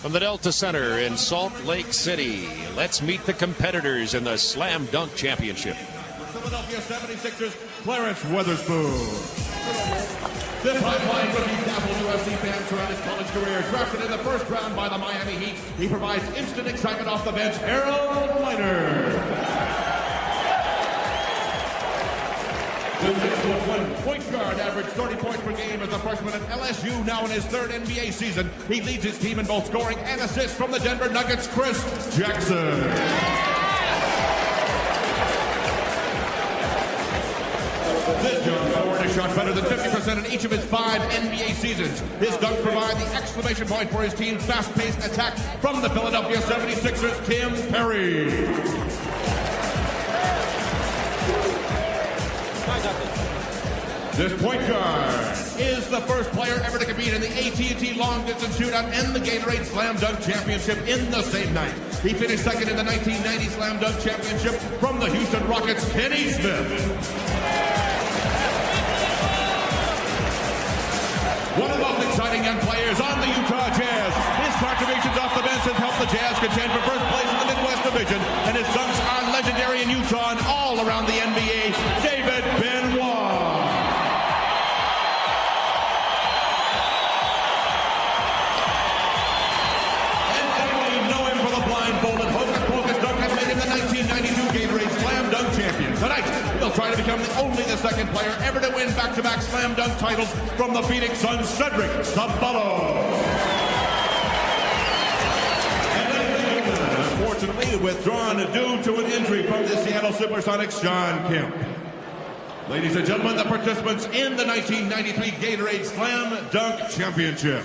From the Delta Center in Salt Lake City, let's meet the competitors in the Slam Dunk Championship. Philadelphia 76ers, Clarence Weatherspoon. This high-flying rookie dazzled USC fans throughout his college career. Drafted in the first round by the Miami Heat, he provides instant excitement off the bench. Harold Miner. The 6'1" point guard averaged 30 points per game as a freshman at LSU, now in his third NBA season. He leads his team in both scoring and assists from the Denver Nuggets, Chris Jackson. This young forward has shot better than 50% in each of his 5 NBA seasons. His dunks provide the exclamation point for his team's fast-paced attack. From the Philadelphia 76ers, Tim Perry. This point guard is the first player ever to compete in the AT&T Long Distance Shootout and the Gatorade Slam Dunk Championship in the same night. He finished second in the 1990 Slam Dunk Championship. From the Houston Rockets, Kenny Smith. One of the most exciting young players on the Utah Jazz. His contributions off the bench have helped the Jazz contend for first place in the Midwest Division, and his dunks are legendary in Utah and all around the NBA. David Benoit. He'll try to become the second player ever to win back-to-back slam dunk titles from the Phoenix Suns, Cedric Ceballos. And unfortunately withdrawn due to an injury from the Seattle Supersonics, Sean Kemp. Ladies and gentlemen, the participants in the 1993 Gatorade Slam Dunk Championship.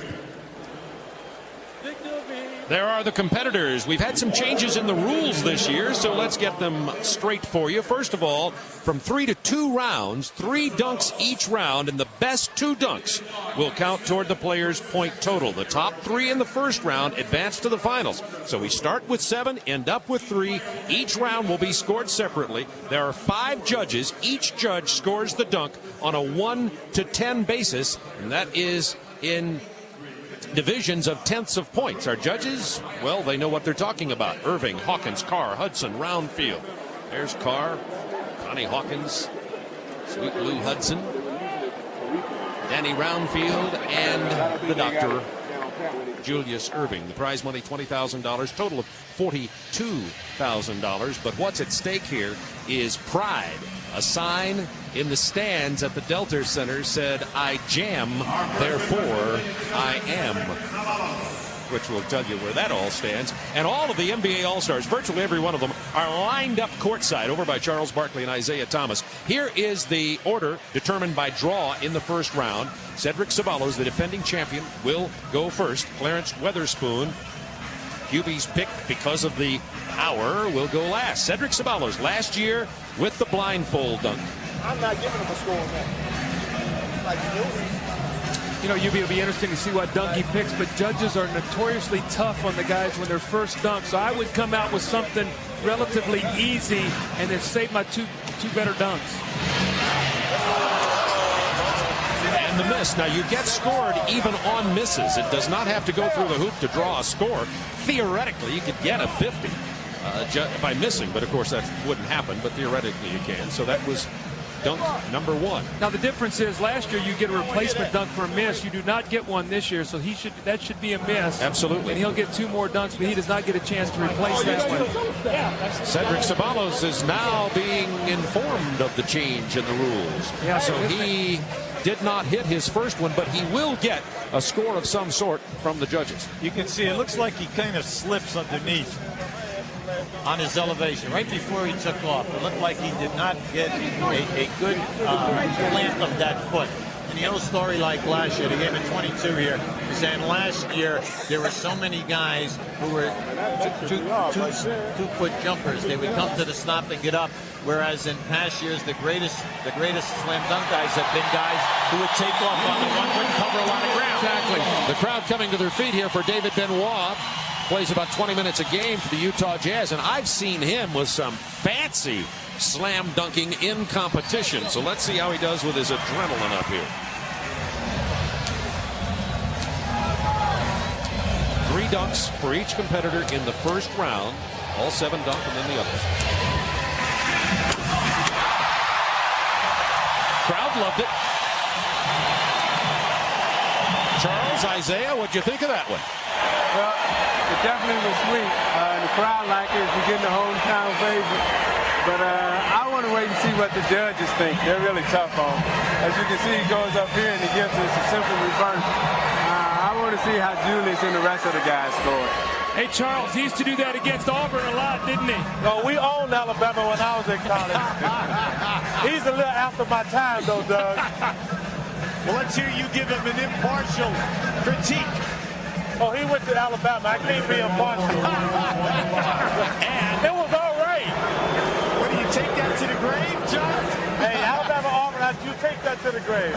There are the competitors. We've had some changes in the rules this year, so let's get them straight for you. First of all, from 3 to 2 rounds, 3 dunks each round, and the best 2 dunks will count toward the player's point total. The top 3 in the first round advance to the finals. So we start with 7, end up with 3. Each round will be scored separately. There are 5 judges. Each judge scores the dunk on a 1 to 10 basis, and that is in divisions of tenths of points. Our judges, well, they know what they're talking about. Irving, Hawkins, Carr, Hudson, Roundfield. There's Carr, Connie Hawkins, Sweet Lou Hudson, Danny Roundfield, and the doctor, Julius Irving. The prize money, $20,000, total of $42,000. But what's at stake here is pride. A sign in the stands at the Delta Center said, "I jam, therefore I am," which will tell you where that all stands. And all of the NBA All-Stars, virtually every one of them, are lined up courtside over by Charles Barkley and Isaiah Thomas. Here is the order determined by draw in the first round. Cedric Ceballos, the defending champion, will go first. Clarence Weatherspoon, QB's pick because of the power, will go last. Cedric Ceballos, last year with the blindfold dunk. I'm not giving him a score on that. You know, it'll be interesting to see what dunk he picks, but judges are notoriously tough on the guys when they're first dunk. So I would come out with something relatively easy and then save my two better dunks. And the miss. Now, you get scored even on misses. It does not have to go through the hoop to draw a score. Theoretically, you could get a 50 by missing, but of course that wouldn't happen, but theoretically you can. So that was dunk number 1. Now the difference is last year you get a replacement dunk for a miss. You do not get one this year, so that should be a miss. Absolutely. And he'll get 2 more dunks, but he does not get a chance to replace that one. Cedric Ceballos is now being informed of the change in the rules. Yeah, so he did not hit his first one, but he will get a score of some sort from the judges. You can see it looks like he kind of slips underneath on his elevation right before he took off. It looked like he did not get a good plant of that foot. And the old story like last year, they gave him 22 here, is saying last year there were so many guys who were two-foot jumpers. They would come to the stop and get up, whereas in past years the greatest slam dunk guys have been guys who would take off on the one, wouldn't cover a lot of ground. Exactly. The crowd coming to their feet here for David Benoit. Plays about 20 minutes a game for the Utah Jazz, and I've seen him with some fancy slam dunking in competition. So let's see how he does with his adrenaline up here. 3 dunks for each competitor in the first round. All 7 dunk and then the others. Crowd loved it. Charles, Isaiah, what'd you think of that one? Well, it definitely was sweet. And the crowd liked it. You're getting the hometown favorite. But I want to wait and see what the judges think. They're really tough on him. As you can see, he goes up here and he gives us a simple reverse. I want to see how Julius and the rest of the guys score. Hey, Charles, he used to do that against Auburn a lot, didn't he? No, we owned Alabama when I was in college. He's a little after my time, though, Doug. Well, let's hear you give him an impartial critique. Oh, he went to Alabama. I can't be impartial. And it was all right. What do you take that to the grave, John? Hey, Alabama, Auburn, you take that to the grave.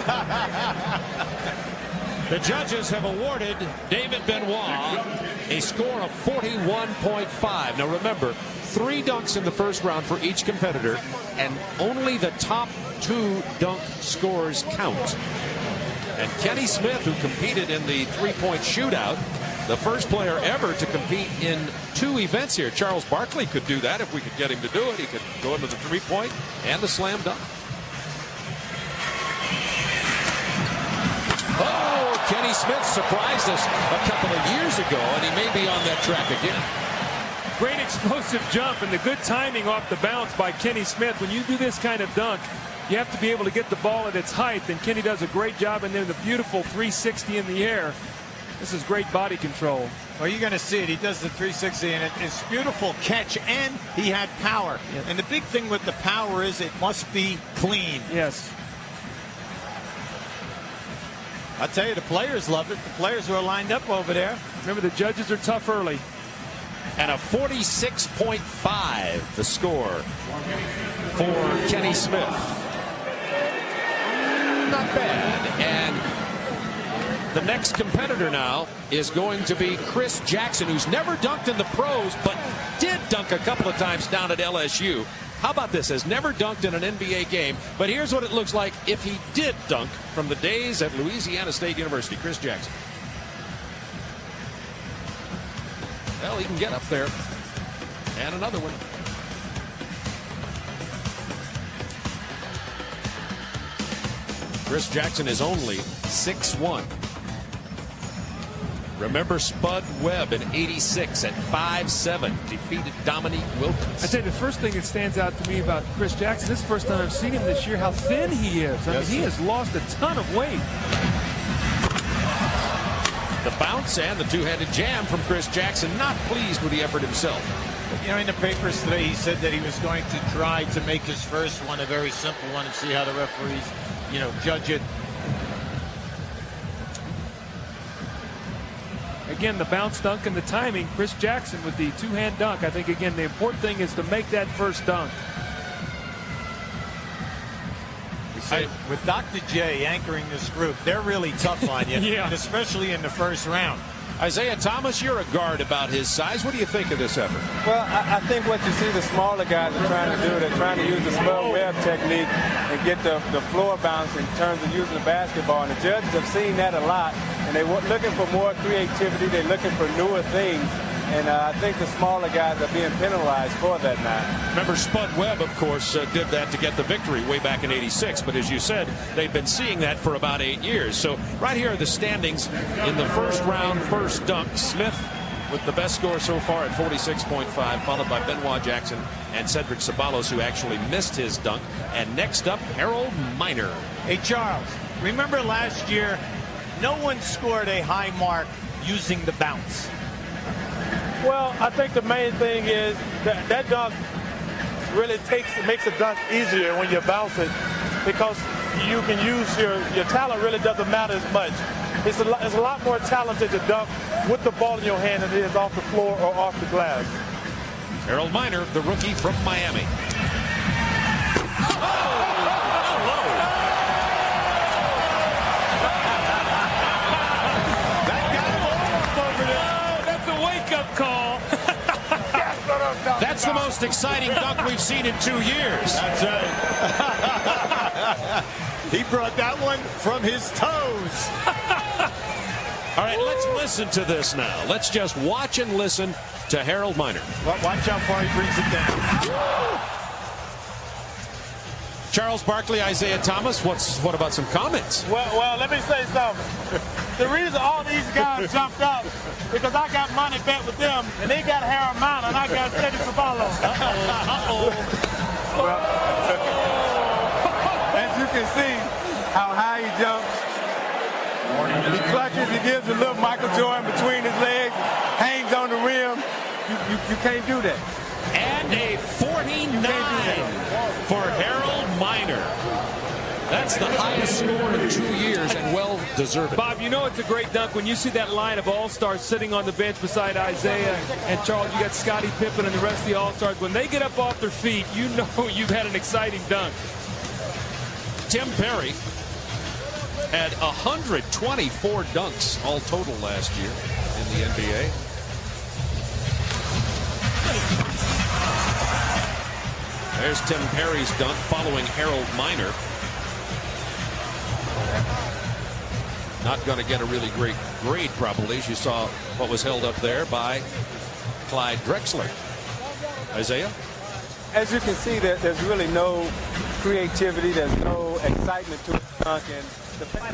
The judges have awarded David Benoit a score of 41.5. Now remember, 3 dunks in the first round for each competitor, and only the top 2 dunk scores count. And Kenny Smith, who competed in the 3-point shootout, the first player ever to compete in 2 events here. Charles Barkley could do that if we could get him to do it. He could go into the 3-point and the slam dunk. Oh, Kenny Smith surprised us a couple of years ago, and he may be on that track again. Great explosive jump and the good timing off the bounce by Kenny Smith. When you do this kind of dunk, you have to be able to get the ball at its height, and Kenny does a great job, and then the beautiful 360 in the air. This is great body control. Well, you're going to see it. He does the 360, and it's beautiful catch, and he had power. Yep. And the big thing with the power is it must be clean. Yes. I tell you, the players love it. The players who are lined up over there. Remember, the judges are tough early. And a 46.5 the score for Kenny Smith. Not bad. And the next competitor now is going to be Chris Jackson, who's never dunked in the pros, but did dunk a couple of times down at LSU. How about this? Has never dunked in an NBA game, but here's what it looks like if he did dunk from the days at Louisiana State University. Chris Jackson. Well, he can get up there. And another one. Chris Jackson is only 6'1". Remember Spud Webb in '86 at 5'7", defeated Dominique Wilkins. I tell you, the first thing that stands out to me about Chris Jackson, this is the first time I've seen him this year, how thin he is. I mean, he has lost a ton of weight. The bounce and the two-handed jam from Chris Jackson. Not pleased with the effort himself. You know, in the papers today, he said that he was going to try to make his first one a very simple one and see how the referees, you know, judge it. Again, the bounce dunk and the timing. Chris Jackson with the two-hand dunk. I think, again, the important thing is to make that first dunk. With Dr. J anchoring this group, they're really tough on you, Yeah. and especially in the first round. Isaiah Thomas, you're a guard about his size. What do you think of this effort? Well, I think what you see the smaller guys are trying to do, they're trying to use the Spud Webb technique and get the floor bounce in terms of using the basketball. And the judges have seen that a lot, and they're looking for more creativity. They're looking for newer things. And I think the smaller guys are being penalized for that now. Remember, Spud Webb, of course, did that to get the victory way back in '86. But as you said, they've been seeing that for about 8 years. So right here are the standings in the first round, first dunk. Smith with the best score so far at 46.5, followed by Benoit Jackson and Cedric Ceballos, who actually missed his dunk. And next up, Harold Miner. Hey, Charles, remember last year, no one scored a high mark using the bounce. Well, I think the main thing is that dunk really makes a dunk easier when you bounce it, because you can use your talent really doesn't matter as much. It's a lot more talented to dunk with the ball in your hand than it is off the floor or off the glass. Harold Miner, the rookie from Miami. Call. That's the most exciting dunk we've seen in 2 years. That's right. He brought that one from his toes. All right, let's listen to this now. Let's just watch and listen to Harold Miner. Watch how far he brings it down. Charles Barkley, Isaiah Thomas, what about some comments? Well, let me say something. The reason all these guys jumped up because I got money bet with them, and they got Harold Miner, and I got Cedric Ceballos. Well, as you can see how high he jumps. He clutches, he gives a little Michael Jordan between his legs, hangs on the rim. You can't do that. And a 49 for Harold Miner. That's the highest score in 2 years and well deserved. Bob, you know it's a great dunk when you see that line of all-stars sitting on the bench beside Isaiah and Charles. You got Scottie Pippen and the rest of the all-stars. When they get up off their feet, you know you've had an exciting dunk. Tim Perry had 124 dunks all total last year in the NBA. There's Tim Perry's dunk following Harold Miner. Not going to get a really great grade probably, as you saw what was held up there by Clyde Drexler. Isaiah? As you can see, there's really no creativity, there's no excitement to the dunk, and the fact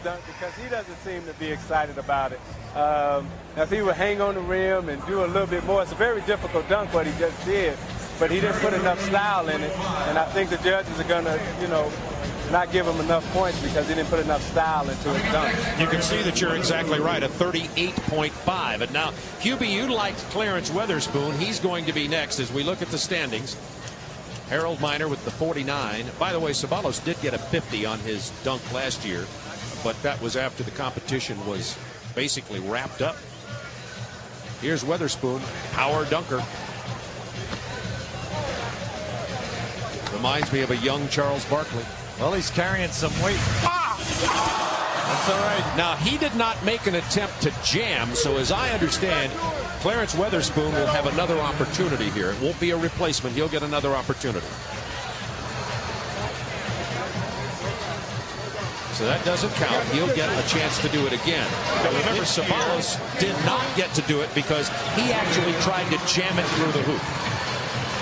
dunk because he doesn't seem to be excited about it. Now, if he would hang on the rim and do a little bit more, it's a very difficult dunk what he just did, but he didn't put enough style in it, and I think the judges are going to, not give him enough points because he didn't put enough style into his dunk. You can see that you're exactly right, a 38.5. And now, Hubie, you liked Clarence Weatherspoon. He's going to be next as we look at the standings. Harold Miner with the 49. By the way, Ceballos did get a 50 on his dunk last year, but that was after the competition was basically wrapped up. Here's Weatherspoon, power dunker. Reminds me of a young Charles Barkley. Well, he's carrying some weight. That's all right. Now, he did not make an attempt to jam, so as I understand, Clarence Weatherspoon will have another opportunity here. It won't be a replacement. He'll get another opportunity. So that doesn't count. He'll get a chance to do it again. But remember, Ceballos did not get to do it because he actually tried to jam it through the hoop.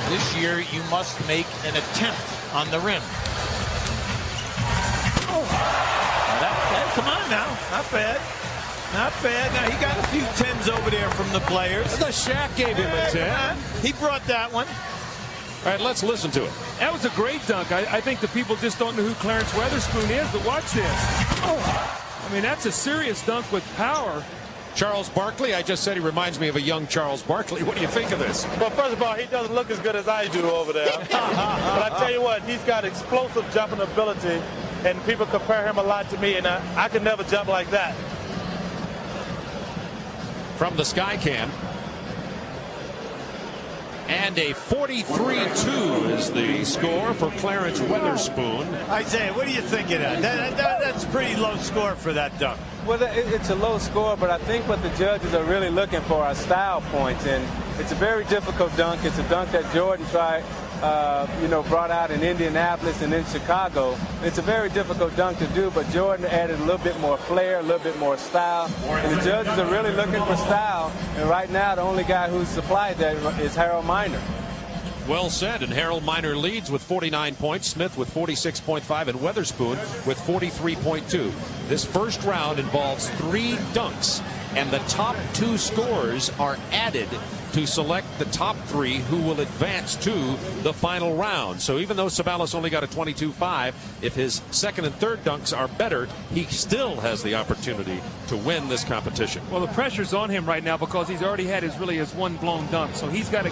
This year, you must make an attempt on the rim. Come on now. Not bad. Not bad. Now, he got a few 10s over there from the players. The Shaq gave him a 10. He brought that one. All right, let's listen to it. That was a great dunk. I think the people just don't know who Clarence Weatherspoon is, but watch this. I mean, that's a serious dunk with power. Charles Barkley, I just said he reminds me of a young Charles Barkley. What do you think of this? Well, first of all, he doesn't look as good as I do over there. But I tell you what, he's got explosive jumping ability, and people compare him a lot to me, and I could never jump like that. From the sky cam. And a 43-2 is the score for Clarence Weatherspoon. Isaiah, what do you think of that? That's a pretty low score for that dunk. Well, it's a low score, but I think what the judges are really looking for are style points, and it's a very difficult dunk. It's a dunk that Jordan tried, brought out in Indianapolis and in Chicago. It's a very difficult dunk to do, but Jordan added a little bit more flair, a little bit more style, and the judges are really looking for style, and right now the only guy who's supplied that is Harold Miner. Well said, and Harold Miner leads with 49 points, Smith with 46.5, and Weatherspoon with 43.2. This first round involves 3 dunks, and the top 2 scorers are added to select the top 3 who will advance to the final round. So even though Ceballos only got a 22.5, if his second and third dunks are better, he still has the opportunity to win this competition. Well, the pressure's on him right now because he's already had his one blown dunk. So he's got to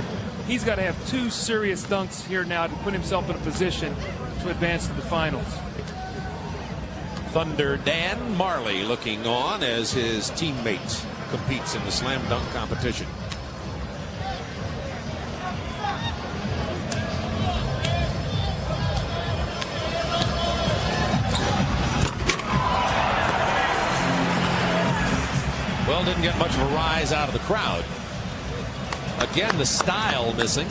have 2 serious dunks here now to put himself in a position to advance to the finals. Thunder Dan Marley looking on as his teammate competes in the slam dunk competition. Well, didn't get much of a rise out of the crowd. Again, the style missing.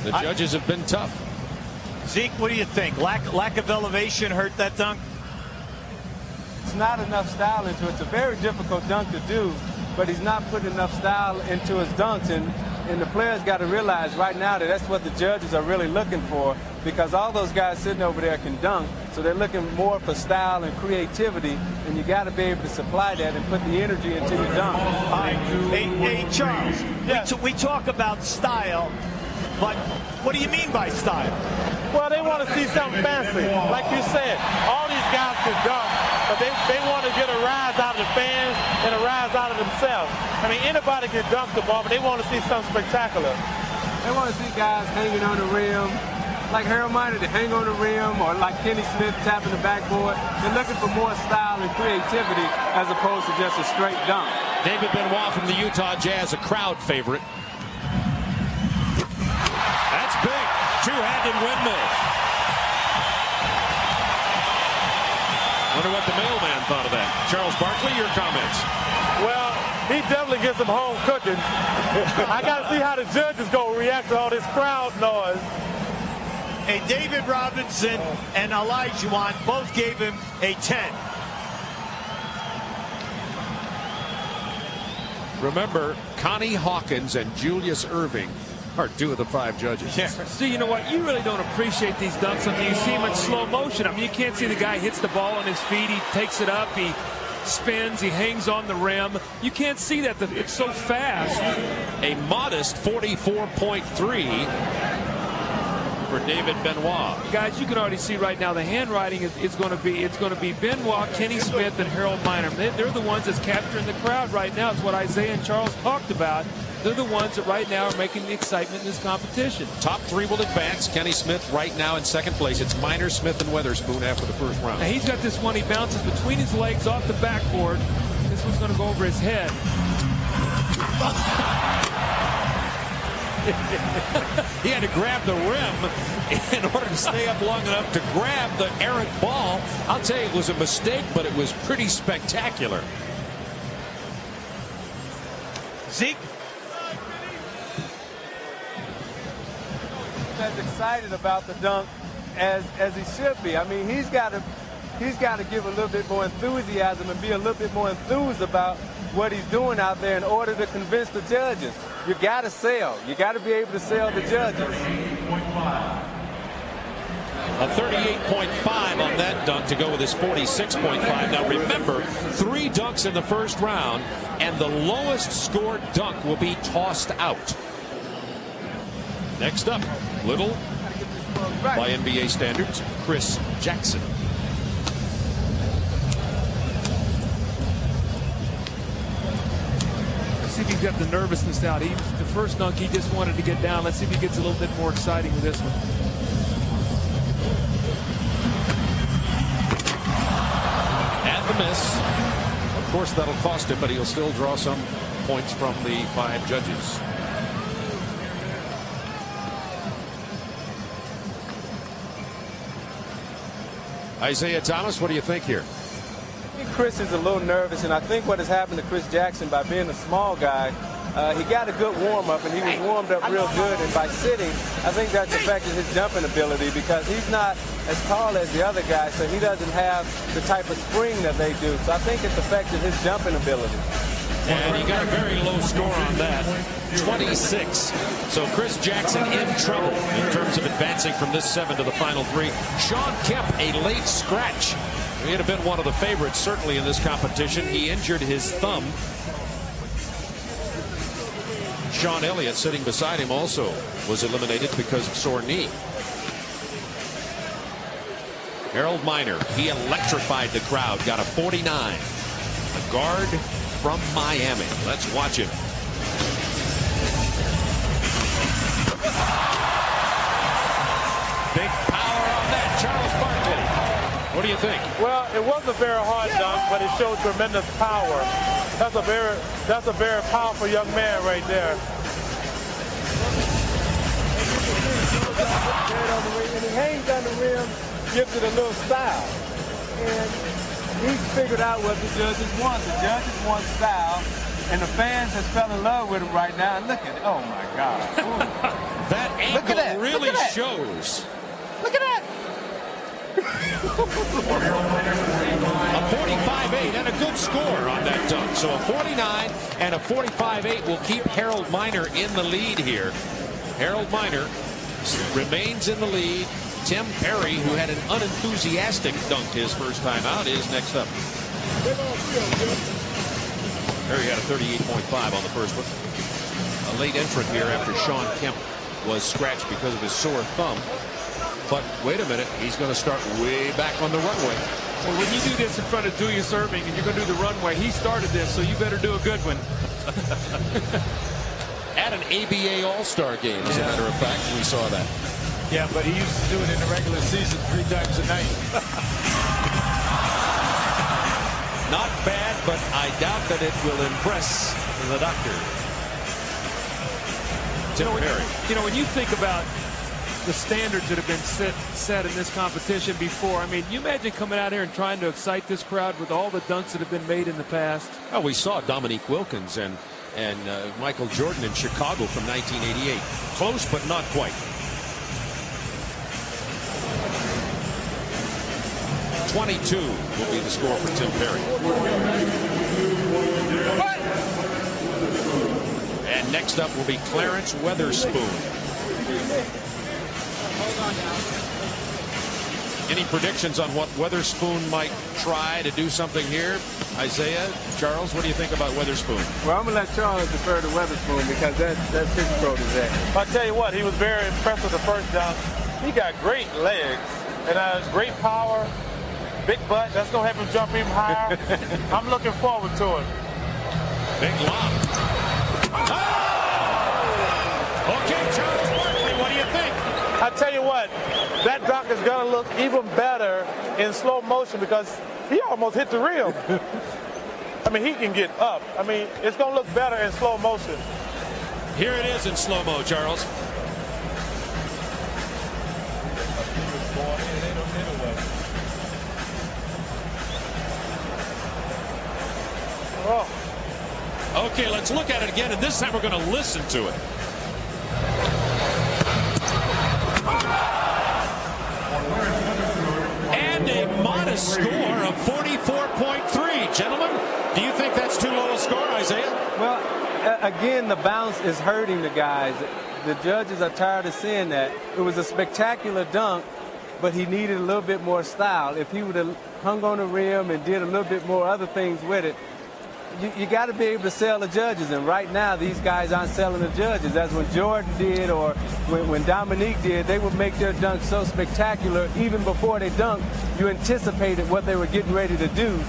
The judges have been tough. Zeke, what do you think? Lack of elevation hurt that dunk? puts not enough style into it. It's a very difficult dunk to do, but he's not putting enough style into his dunks. And the players got to realize right now that that's what the judges are really looking for, because all those guys sitting over there can dunk, so they're looking more for style and creativity, and you got to be able to supply that and put the energy into your dunk. All right. Hey, Charles, Yes. we talk about style, but what do you mean by style? Well, they want to see something fancy. Like you said, all these guys can dunk, but they want to get a rise out of the fans and a rise out of themselves. I mean, anybody can dunk the ball, but they want to see something spectacular. They want to see guys hanging on the rim, like Harold Miner to hang on the rim, or like Kenny Smith tapping the backboard. They're looking for more style and creativity as opposed to just a straight dunk. David Benoit from the Utah Jazz, a crowd favorite. That's big. Two-handed windmill. Wonder what the mailman thought of that. Charles Barkley, your comments. Well, he definitely gets them home cooking. I got to see how the judges go react to all this crowd noise. Hey, David Robinson and Olajuwon both gave him a 10. Remember, Connie Hawkins and Julius Erving are two of the 5 judges. Yeah. See, you know what? You really don't appreciate these dunks until you see them in slow motion. I mean, you can't see the guy hits the ball on his feet. He takes it up. He spins. He hangs on the rim. You can't see that. It's so fast. A modest 44.3 for David Benoit. Guys, you can already see right now the handwriting is going to be Benoit, Kenny Smith, and Harold Miner. They're the ones that's capturing the crowd right now. It's what Isaiah and Charles talked about. They're the ones that right now are making the excitement in this competition. Top 3 will advance. Kenny Smith right now in second place. It's Miner, Smith, and Weatherspoon after the first round. Now he's got this one. He bounces between his legs off the backboard. This one's going to go over his head. He had to grab the rim in order to stay up long enough to grab the errant ball. I'll tell you, it was a mistake, but it was pretty spectacular. Zeke? As excited about the dunk as he should be. I mean, he's got to give a little bit more enthusiasm and be a little bit more enthused about what he's doing out there in order to convince the judges. You got to sell. You got to be able to sell the judges. A 38.5 on that dunk to go with his 46.5. Now remember, 3 dunks in the first round, and the lowest scored dunk will be tossed out. Next up, little, by NBA standards, Chris Jackson. Let's see if he's got the nervousness out. The first dunk, he just wanted to get down. Let's see if he gets a little bit more exciting with this one. And the miss. Of course, that'll cost him, but he'll still draw some points from the 5 judges. Isaiah Thomas, what do you think here? I think Chris is a little nervous, and I think what has happened to Chris Jackson by being a small guy, he got a good warm-up, and he was warmed up real good, and by sitting, I think that's affected his jumping ability because he's not as tall as the other guy, so he doesn't have the type of spring that they do. So I think it's affected his jumping ability. And he got a very low score on that, 26. So Chris Jackson in trouble in terms of advancing from this 7 to the final 3. Sean Kemp, a late scratch. He had been one of the favorites, certainly, in this competition. He injured his thumb. Sean Elliott, sitting beside him, also was eliminated because of sore knee. Harold Miner, he electrified the crowd, got a 49. A guard from Miami. Let's watch him. Big power on that. Charles Barkley, what do you think? Well, it wasn't a very hard dunk, but it showed tremendous power. That's a very powerful young man right there. And he hangs on the rim, gives it a little style. And he's figured out what the judges want. The judges want style, and the fans have fell in love with him right now. And look at it. Oh, my God. That angle really shows. Look at that. A 45-8 and a good score on that dunk. So a 49 and a 45-8 will keep Harold Miner in the lead here. Harold Miner remains in the lead. Tim Perry, who had an unenthusiastic dunk his first time out, is next up. Perry had a 38.5 on the first one. A late entrant here after Sean Kemp was scratched because of his sore thumb. But wait a minute, he's going to start way back on the runway. Well, when you do this in front of Julius Serving and you're going to do the runway, he started this, so you better do a good one. At an ABA All-Star game, as a matter of fact, we saw that. Yeah, but he used to do it in the regular season 3 times a night. Not bad, but I doubt that it will impress the doctor. Tim Perry. You know, when you think about the standards that have been set in this competition before, I mean, you imagine coming out here and trying to excite this crowd with all the dunks that have been made in the past. Oh, we saw Dominique Wilkins and Michael Jordan in Chicago from 1988. Close, but not quite. 22 will be the score for Tim Perry. And next up will be Clarence Weatherspoon. Any predictions on what Weatherspoon might try to do something here? Isaiah, Charles, what do you think about Weatherspoon? Well, I'm going to let Charles defer to Weatherspoon because that's his throat is that. I'll tell you what, he was very impressed with the first dunk. He got great legs and great power, big butt. That's going to help him jump even higher. I'm looking forward to it. Big lob. Oh! Okay, Charles Barkley, what do you think? I tell you what, that dunk is going to look even better in slow motion because he almost hit the rim. I mean, he can get up. I mean, it's going to look better in slow motion. Here it is in slow-mo, Charles. Oh. Okay, let's look at it again, and this time we're going to listen to it. And a modest score of 44.3. Gentlemen, do you think that's too low a score, Isaiah? Well, again, the bounce is hurting the guys. The judges are tired of seeing that. It was a spectacular dunk, but he needed a little bit more style. If he would have hung on the rim and did a little bit more other things with it, you got to be able to sell the judges, and right now these guys aren't selling the judges. That's when Jordan did or when Dominique did. They would make their dunks so spectacular even before they dunked. You anticipated what they were getting ready to do,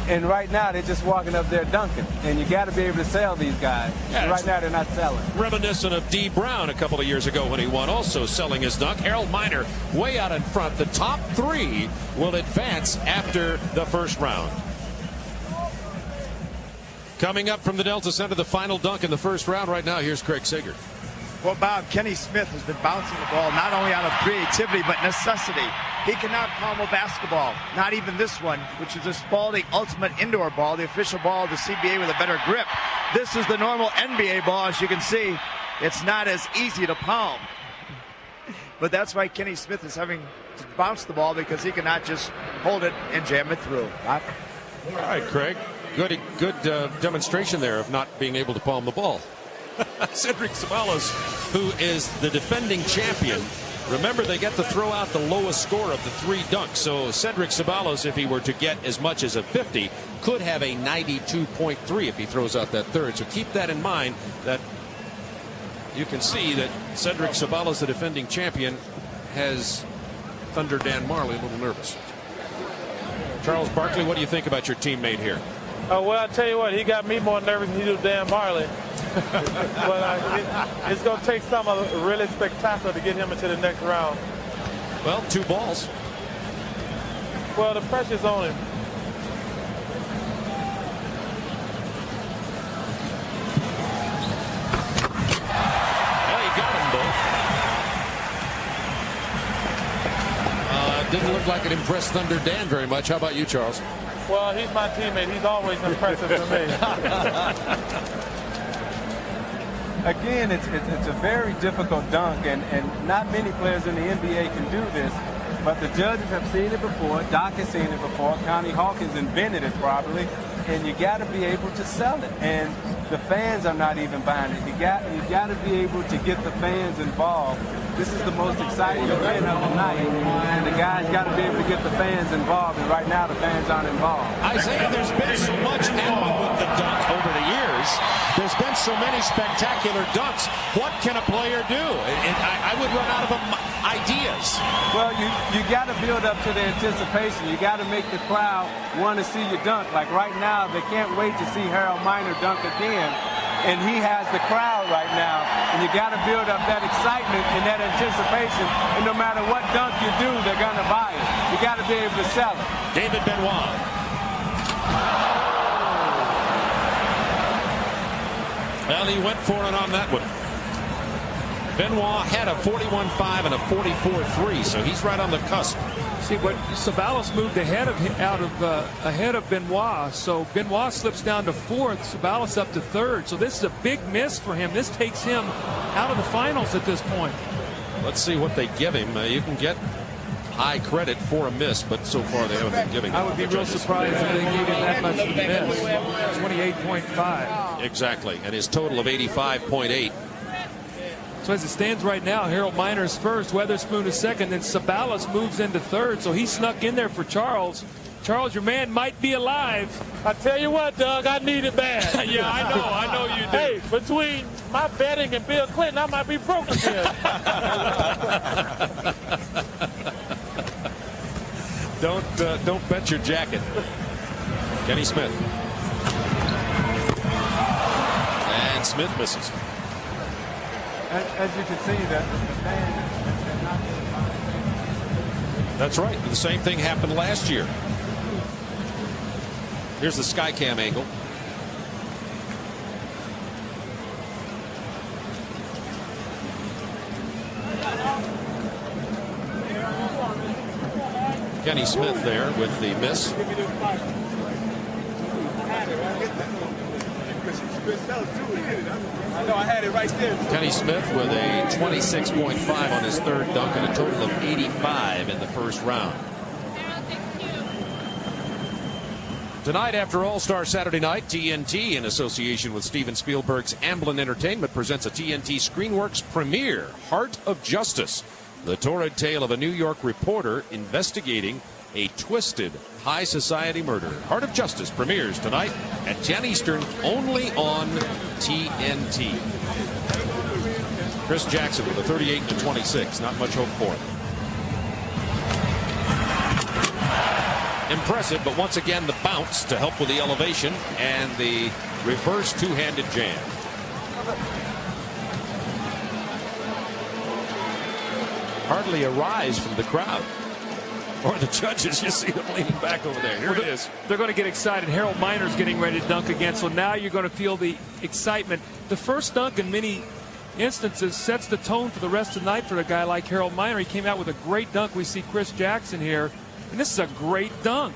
and right now they're just walking up there dunking, and you got to be able to sell these guys. Yeah, right now they're not selling. Reminiscent of D. Brown a couple of years ago when he won, also selling his dunk. Harold Miner way out in front. The top 3 will advance after the first round. Coming up from the Delta Center, the final dunk in the first round right now. Here's Craig Sager. Well, Bob, Kenny Smith has been bouncing the ball not only out of creativity but necessity. He cannot palm a basketball, not even this one, which is a Spalding Ultimate Indoor ball, the official ball of the CBA with a better grip. This is the normal NBA ball. As you can see, it's not as easy to palm. But that's why Kenny Smith is having to bounce the ball, because he cannot just hold it and jam it through. All right, Craig. Good demonstration there of not being able to palm the ball. Cedric Ceballos, who is the defending champion. Remember, they get to throw out the lowest score of the 3 dunks. So Cedric Ceballos, if he were to get as much as a 50, could have a 92.3 if he throws out that third. So keep that in mind, that you can see that Cedric Ceballos, the defending champion, has Thunder Dan Marley a little nervous. Charles Barkley, what do you think about your teammate here? Well, I'll tell you what, he got me more nervous than he did Dan Marley. But it's going to take something really spectacular to get him into the next round. Well, 2 balls. Well, the pressure's on him. Well, he got them both. Didn't look like it impressed Thunder Dan very much. How about you, Charles? Well, he's my teammate. He's always impressive to me. Again, it's a very difficult dunk, and not many players in the NBA can do this. But the judges have seen it before. Doc has seen it before. Connie Hawkins invented it probably. And you got to be able to sell it. And the fans are not even buying it. You got to be able to get the fans involved. This is the most exciting event of the night, and the guys got to be able to get the fans involved, and right now the fans aren't involved. Isaiah, there's been so much happen with the dunk over the years. There's been so many spectacular dunks. What can a player do? I would run out of ideas. Well, you got to build up to the anticipation. You got to make the crowd want to see you dunk. Like right now, they can't wait to see Harold Miner dunk again. And he has the crowd right now, and you got to build up that excitement and that anticipation, and no matter what dunk you do, they're going to buy it. You got to be able to sell it. David Benoit. Well, he went for it on that one. Benoit had a 41.5 and a 44.3, so he's right on the cusp. See, but Ceballos moved ahead of Benoit, so Benoit slips down to fourth, Ceballos up to third. So this is a big miss for him. This takes him out of the finals at this point. Let's see what they give him. You can get high credit for a miss, but so far they haven't been giving him. I would be real surprised if they gave him that much of a miss. 28.5. Exactly, and his total of 85.8. So as it stands right now, Harold Miner is first, Weatherspoon is second, then Ceballos moves into third, so he snuck in there for Charles. Charles, your man might be alive. I tell you what, Doug, I need it bad. Yeah, I know you do. Hey, between my betting and Bill Clinton, I might be broke again. Don't bet your jacket. Kenny Smith. And Smith misses. As you can see, that the fans are not. That's right. The same thing happened last year. Here's the Skycam angle. Kenny Smith there with the miss. I know, I had it right there. Kenny Smith with a 26.5 on his third dunk and a total of 85 in the first round. Tonight, after All-Star Saturday Night, TNT, in association with Steven Spielberg's Amblin Entertainment, presents a TNT ScreenWorks premiere, Heart of Justice, the torrid tale of a New York reporter investigating a twisted high society murder. Heart of Justice premieres tonight at 10 Eastern, only on TNT. Chris Jackson with a 38 and a 26. Not much hope for it. Impressive, but once again the bounce to help with the elevation and the reverse two-handed jam. Hardly a rise from the crowd. Or the judges, you see them leaning back over there. Here it is. They're going to get excited. Harold Miner's getting ready to dunk again, so now you're going to feel the excitement. The first dunk in many instances sets the tone for the rest of the night for a guy like Harold Miner. He came out with a great dunk. We see Chris Jackson here, and this is a great dunk.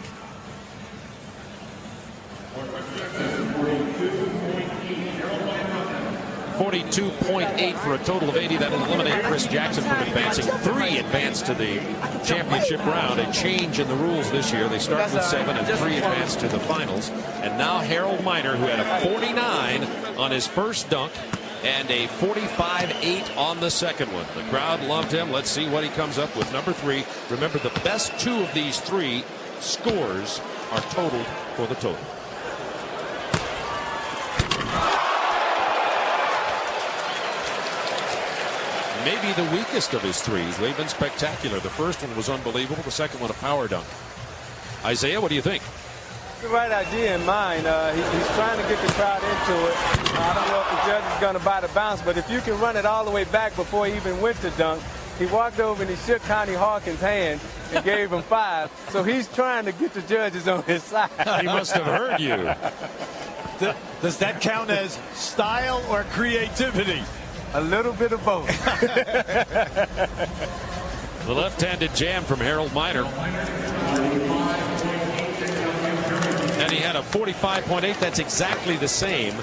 42.8 for a total of 80. That'll eliminate Chris Jackson from advancing. 3 advance to the championship round. A change in the rules this year. They start with 7 and 3 advance to the finals. And now Harold Miner, who had a 49 on his first dunk and a 45.8 on the second one. The crowd loved him. Let's see what he comes up with. Number 3. Remember, the best 2 of these 3 scores are totaled for the total. Maybe the weakest of his 3s. They've been spectacular. The first one was unbelievable. The second one, a power dunk. Isaiah, what do you think? The right idea in mind. He's trying to get the crowd into it. I don't know if the judge is going to buy the bounce, but if you can run it all the way back before he even went to dunk, he walked over and he shook Connie Hawkins' hand and gave him 5. So he's trying to get the judges on his side. He must have heard you. Does that count as style or creativity? A little bit of both. The left-handed jam from Harold Miner. And he had a 45.8. That's exactly the same.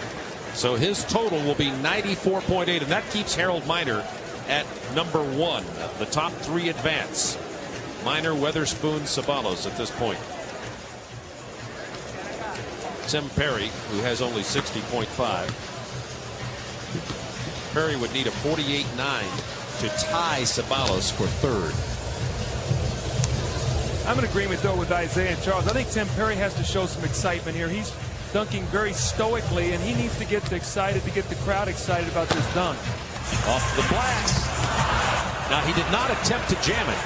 So his total will be 94.8, and that keeps Harold Miner at number 1. The top 3 advance. Minor, Weatherspoon, Ceballos at this point. Tim Perry, who has only 60.5. Perry would need a 48.9 to tie Ceballos for third. I'm in agreement, though, with Isaiah and Charles. I think Tim Perry has to show some excitement here. He's dunking very stoically, and he needs to get excited, to get the crowd excited about this dunk. Off the blast. Now, he did not attempt to jam it.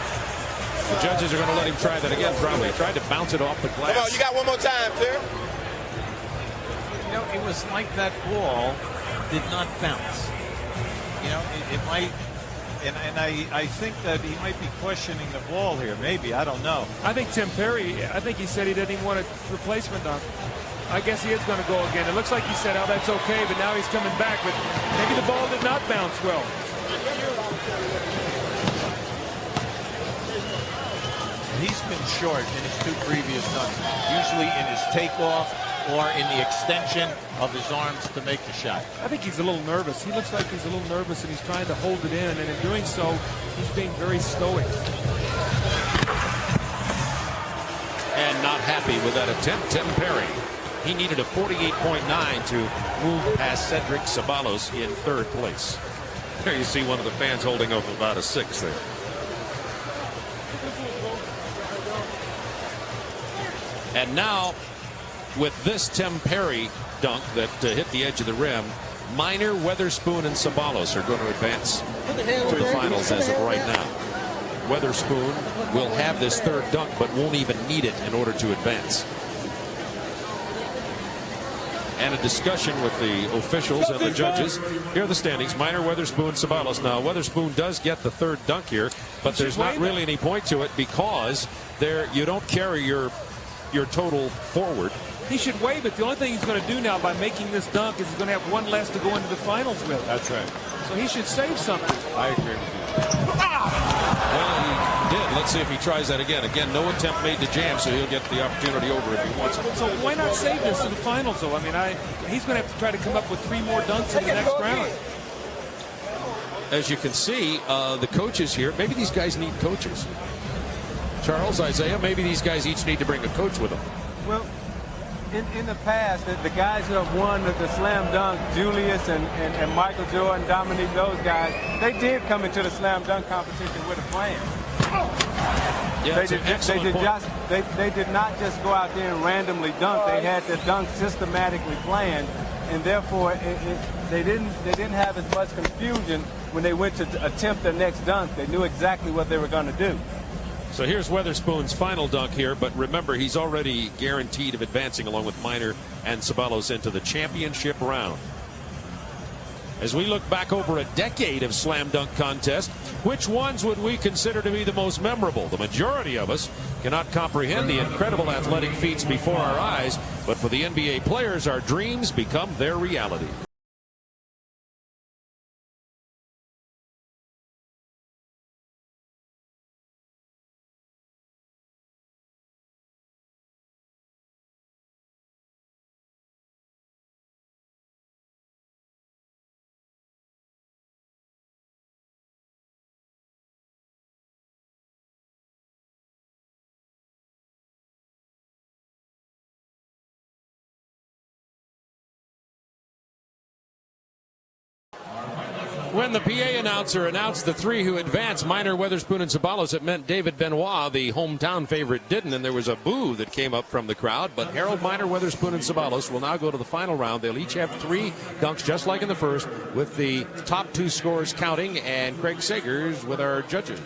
The judges are going to let him try that again, probably. He tried to bounce it off the glass. Come on, you got one more time, sir. You know, it was like that ball did not bounce. You know, it might, and I think that he might be questioning the ball here. Maybe, I don't know. I think Tim Perry, I think he said he didn't even want a replacement dunk. I guess he is going to go again. It looks like he said, oh, that's okay, but now he's coming back. But maybe the ball did not bounce well. He's been short in his 2 previous dunks, usually in his takeoff or in the extension of his arms to make the shot. I think he's a little nervous. He looks like he's a little nervous, and he's trying to hold it in, and in doing so, he's being very stoic. And not happy with that attempt, Tim Perry. He needed a 48.9 to move past Cedric Ceballos in third place. There you see one of the fans holding up about a 6 there. And now, with this Tim Perry dunk that hit the edge of the rim, Minor, Weatherspoon, and Ceballos are going to advance to the finals as of right now. Weatherspoon will have this third dunk, but won't even need it in order to advance. And a discussion with the officials and the judges. Here are the standings. Minor, Weatherspoon, Ceballos. Now, Weatherspoon does get the third dunk here, but there's not really any point to it because you don't carry your total forward. He should waive it. The only thing he's going to do now by making this dunk is he's going to have one less to go into the finals with. That's right. So he should save something. I agree with you. Well, he did. Let's see if he tries that again. Again, no attempt made to jam, so he'll get the opportunity over if he wants it. So why not save this to the finals, though? I mean, he's going to have to try to come up with 3 more dunks in the next round. As you can see, the coaches here, maybe these guys need coaches. Charles, Isaiah, maybe these guys each need to bring a coach with them. Well, in the past, the guys who have won the slam dunk, Julius and Michael Jordan, Dominique, those guys, they did come into the slam dunk competition with a plan. Yeah, they did not just go out there and randomly dunk. They had the dunk systematically planned, and therefore they didn't have as much confusion when they went to attempt their next dunk. They knew exactly what they were going to do. So here's Weatherspoon's final dunk here, but remember, he's already guaranteed of advancing along with Minor and Ceballos into the championship round. As we look back over a decade of slam dunk contests, which ones would we consider to be the most memorable? The majority of us cannot comprehend the incredible athletic feats before our eyes, but for the NBA players, our dreams become their reality. When the PA announcer announced the 3 who advanced, Minor, Weatherspoon, and Ceballos, it meant David Benoit, the hometown favorite, didn't, and there was a boo that came up from the crowd. But Harold, Minor, Weatherspoon, and Ceballos will now go to the final round. They'll each have 3 dunks, just like in the first, with the top 2 scorers counting, and Craig Sagers with our judges.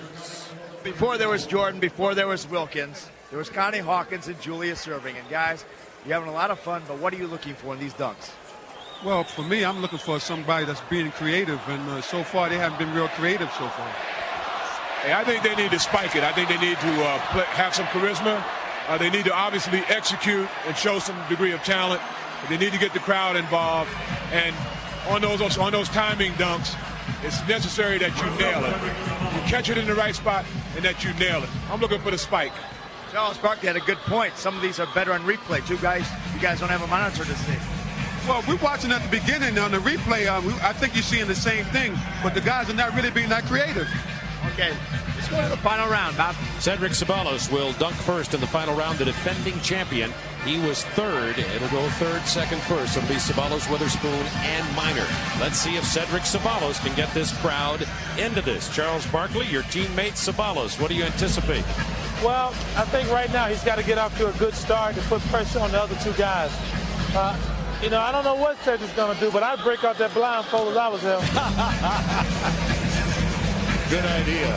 Before there was Jordan, before there was Wilkins, there was Connie Hawkins and Julius Erving. And guys, you're having a lot of fun, but what are you looking for in these dunks? Well, for me, I'm looking for somebody that's being creative, and so far they haven't been real creative so far. Hey, I think they need to spike it. I think they need to have some charisma. They need to obviously execute and show some degree of talent. They need to get the crowd involved. And on those timing dunks, it's necessary that you nail it. You catch it in the right spot and that you nail it. I'm looking for the spike. Charles Barkley had a good point. Some of these are better on replay. You guys don't have a monitor to see. Well, we're watching at the beginning on the replay. I think you're seeing the same thing, but the guys are not really being that creative. Okay, let's go to the final round, Bob. Cedric Ceballos will dunk first in the final round, the defending champion. He was third. It'll go third, second, first. It'll be Ceballos, Weatherspoon, and Minor. Let's see if Cedric Ceballos can get this crowd into this. Charles Barkley, your teammate Ceballos. What do you anticipate? Well, I think right now he's got to get off to a good start and put pressure on the other two guys. You know, I don't know what Cedric's going to do, but I'd break out that blindfold if I was him. Good idea.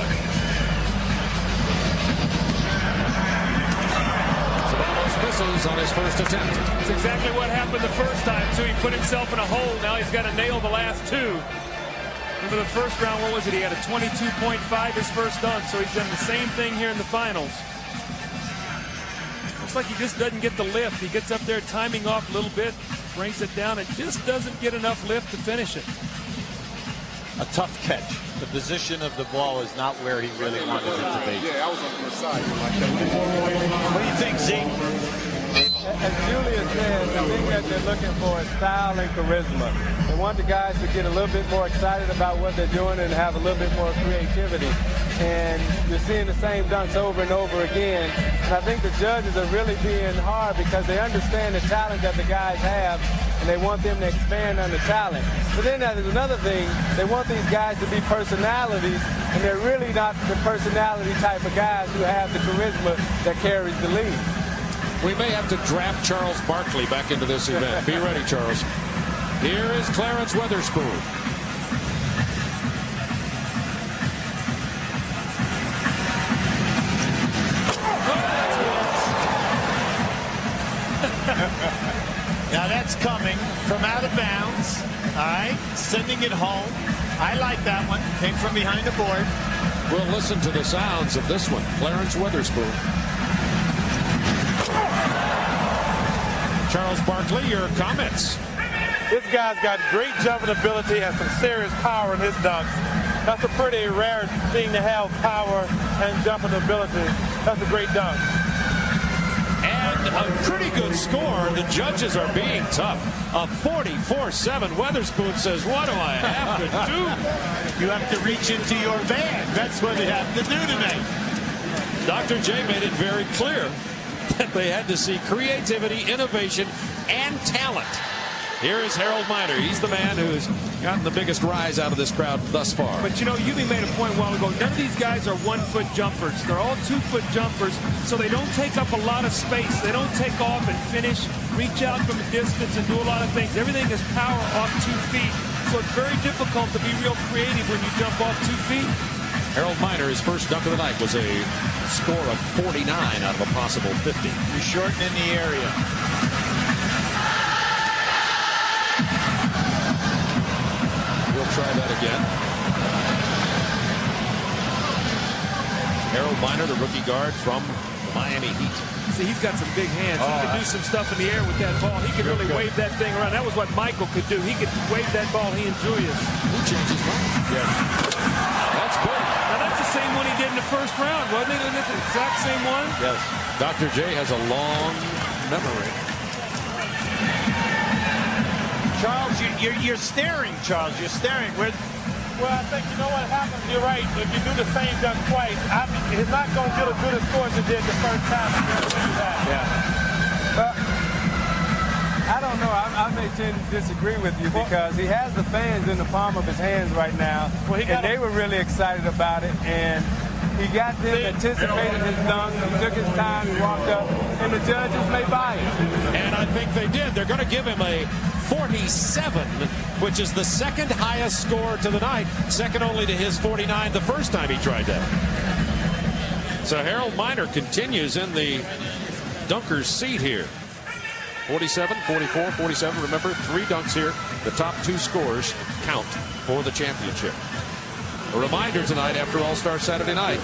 Ceballos misses on his first attempt. That's exactly what happened the first time, too. He put himself in a hole. Now he's got to nail the last two. Remember the first round, what was it? He had a 22.5 his first dunk, so he's done the same thing here in the finals. Looks like he just doesn't get the lift. He gets up there timing off a little bit, brings it down, and just doesn't get enough lift to finish it. A tough catch. The position of the ball is not where he really wanted it to be. Yeah, I was on the side. What do you think, Zeke? As Julia says, the thing that they're looking for is style and charisma. They want the guys to get a little bit more excited about what they're doing and have a little bit more creativity. And you're seeing the same dunks over and over again. And I think the judges are really being hard because they understand the talent that the guys have, and they want them to expand on the talent. But then there's another thing. They want these guys to be personalities, and they're really not the personality type of guys who have the charisma that carries the lead. We may have to draft Charles Barkley back into this event. Be ready, Charles. Here is Clarence Weatherspoon. Now that's coming from out of bounds. All right, sending it home. I like that one. Came from behind the board. We'll listen to the sounds of this one. Clarence Weatherspoon. Charles Barkley, your comments. This guy's got great jumping ability, has some serious power in his dunks. That's a pretty rare thing to have, power and jumping ability. That's a great dunk. And a pretty good score. The judges are being tough. A 44-7. Weatherspoon says, what do I have to do? You have to reach into your bag. That's what you have to do tonight. Dr. J made it very clear that they had to see creativity, innovation, and talent. Here is Harold Miner. He's the man who's gotten the biggest rise out of this crowd thus far. But, you know, Yumi made a point a while ago. None of these guys are 1-foot jumpers. They're all 2-foot jumpers, so they don't take up a lot of space. They don't take off and finish, reach out from a distance, and do a lot of things. Everything is power off 2 feet, so it's very difficult to be real creative when you jump off 2 feet. Harold Miner, his first dunk of the night was a score of 49 out of a possible 50. You're shorting in the area. We'll try that again. Harold Miner, the rookie guard from the Miami Heat. See, he's got some big hands. He can do some stuff in the air with that ball. He could really wave that thing around. That was what Michael could do. He could wave that ball, he and Julius. Who changed his mind? Yes. That's big. Now, that's the same one he did in the first round, wasn't it? Isn't it the exact same one? Yes. Dr. J has a long memory. Charles, you're staring, Charles. You're staring. Well, I think you know what happens. You're right. If you do the same dunk twice, he's not going to get as good a score as he did the first time. I don't know. I may tend to disagree with you because he has the fans in the palm of his hands right now, and they were really excited about it. And he got them anticipating his dunk. He took his time, he walked up, and the judges may buy it. And I think they did. They're going to give him a 47, which is the second highest score to the night, second only to his 49 the first time he tried that. So Harold Miner continues in the dunker's seat here. 47, 44, 47. Remember, 3 dunks here. The top 2 scores count for the championship. A reminder tonight after All-Star Saturday night,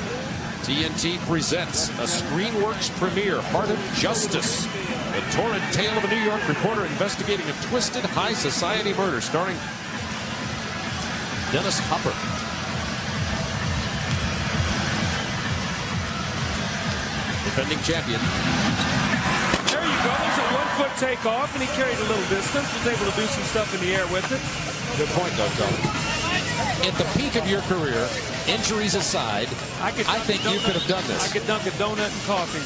TNT presents a Screenworks premiere, Heart of Justice, the torrid tale of a New York reporter investigating a twisted high society murder starring Dennis Hopper. Defending champion. There you go. There's a 1-foot takeoff, and he carried a little distance, was able to do some stuff in the air with it. Good point, Doug. at the peak of your career, injuries aside, I think you could have done this. I could dunk a donut and coffee.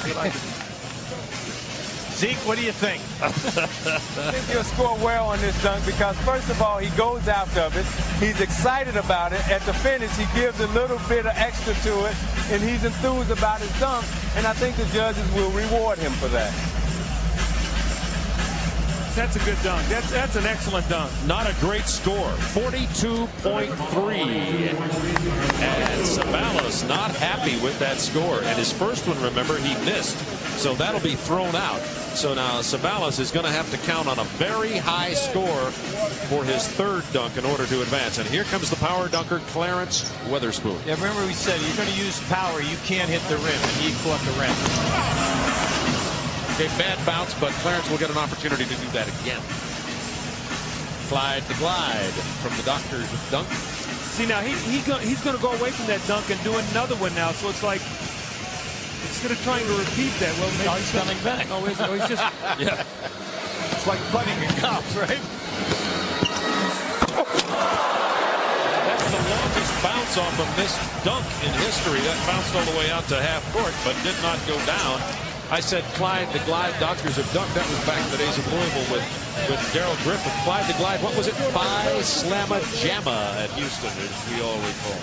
Zeke, what do you think? I think he'll score well on this dunk because, first of all, he goes after it. He's excited about it. At the finish, he gives a little bit of extra to it, and he's enthused about his dunk, and I think the judges will reward him for that. That's a good dunk. That's an excellent dunk. Not a great score, 42.3. And Ceballos not happy with that score. And his first one, remember, he missed. So that'll be thrown out. So now Ceballos is going to have to count on a very high score for his third dunk in order to advance. And here comes the power dunker, Clarence Weatherspoon. Yeah, remember we said you're going to use power. You can't hit the rim, and he caught the rim. Okay, bad bounce, but Clarence will get an opportunity to do that again. Clyde the glide from the doctor's dunk. See, now he's going to go away from that dunk and do another one now. So it's like, instead of trying to repeat that, well, maybe he's coming back. Oh, he's just yeah. It's like putting a cop, right? That's the longest bounce off a missed dunk in history. That bounced all the way out to half court, but did not go down. I said Clyde the Glide doctors have dunked. That was back in the days of Louisville with Darrell Griffith. Clyde the Glide, what was it? Phi Slamma Jamma at Houston, as we all recall.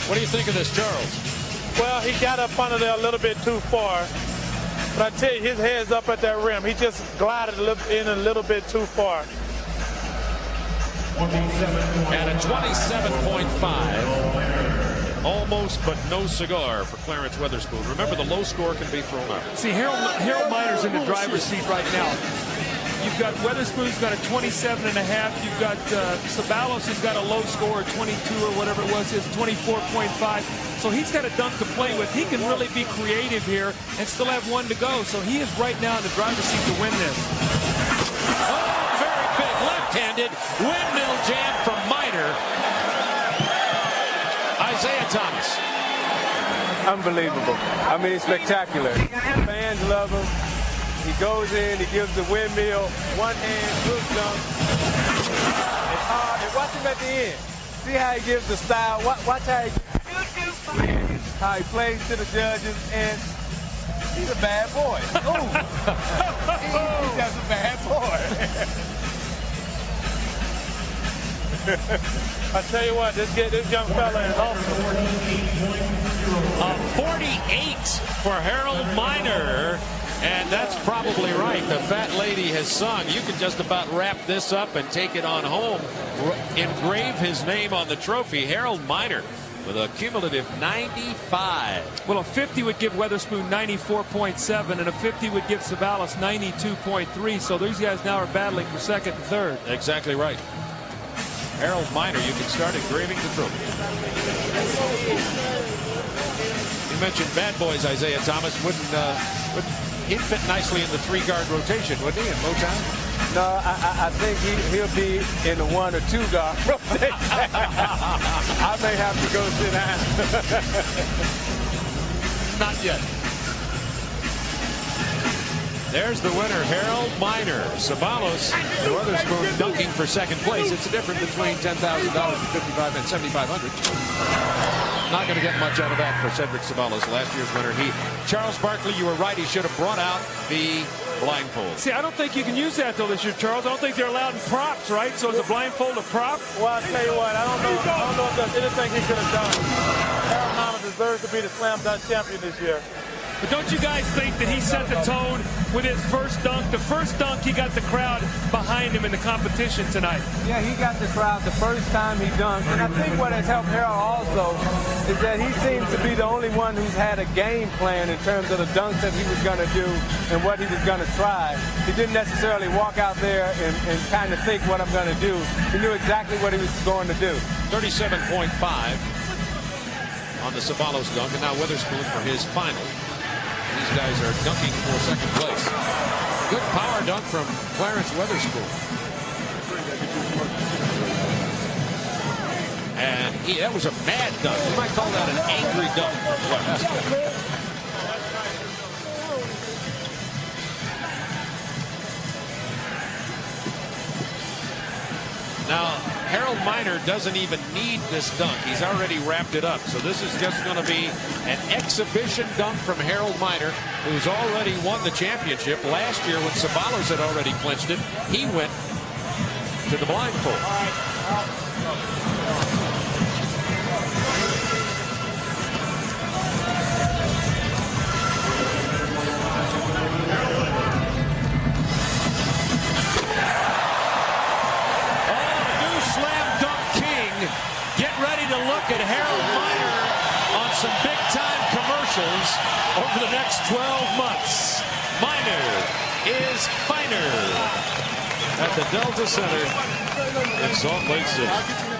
What do you think of this, Charles? Well, he got up under there a little bit too far. But I tell you, his head's up at that rim. He just glided in a little bit too far. And a 27.5. Almost, but no cigar for Clarence Weatherspoon. Remember, the low score can be thrown out. See, Harold Miner's in the driver's seat right now. You've got Weatherspoon's got a 27.5. You've got Ceballos has got a low score of 22 or whatever it was, is 24.5. So he's got a dunk to play with. He can really be creative here and still have one to go. So he is right now in the driver's seat to win this. Oh, very big left-handed windmill jam from Miner. Isaiah Thomas. Unbelievable. I mean, it's spectacular. Fans love him. He goes in, he gives the windmill, one hand, good dunk. It's hard. And watch him at the end. See how he gives the style. Watch how he plays to the judges, and he's a bad boy. Ooh. He's just a bad boy. I tell you what, this young fella is awesome. 48 for Harold Miner. And that's probably right. The fat lady has sung. You can just about wrap this up and take it on home. Engrave his name on the trophy. Harold Miner with a cumulative 95. Well, a 50 would give Weatherspoon 94.7, and a 50 would give Ceballos 92.3. So these guys now are battling for second and third. Exactly right. Harold Miner, you can start engraving the trophy. You mentioned bad boys, Isaiah Thomas. He'd fit nicely in the three-guard rotation, wouldn't he, in Motown? No, I think he'll be in the 1 or 2 guard rotation. I may have to go sit down. Not yet. There's the winner, Harold Miner. Ceballos, Weatherspoon dunking for second place. It's a difference between $10,000 and $5,500 and $7,500. Not going to get much out of that for Cedric Ceballos, last year's winner. Charles Barkley, you were right. He should have brought out the blindfold. See, I don't think you can use that though this year, Charles. I don't think they're allowed in props, right? So is a blindfold a prop? Well, I tell you what, I don't know if there's anything he could have done. Harold Miner deserves to be the slam dunk champion this year. But don't you guys think that he set the tone with his first dunk? The first dunk, he got the crowd behind him in the competition tonight. Yeah, he got the crowd the first time he dunked. And I think what has helped Harold also is that he seems to be the only one who's had a game plan in terms of the dunks that he was going to do and what he was going to try. He didn't necessarily walk out there and kind of think what I'm going to do. He knew exactly what he was going to do. 37.5 on the Ceballos dunk, and now Weatherspoon for his final. These guys are dunking for second place. Good power dunk from Clarence Weatherspoon. And that was a mad dunk. You might call that an angry dunk from Clarence. Now, Harold Miner doesn't even need this dunk. He's already wrapped it up. So this is just going to be an exhibition dunk from Harold Miner, who's already won the championship. Last year, when Ceballos had already clinched it, he went to the blindfold. Look at Harold Miner on some big-time commercials over the next 12 months. Miner is finer at the Delta Center in Salt Lake City.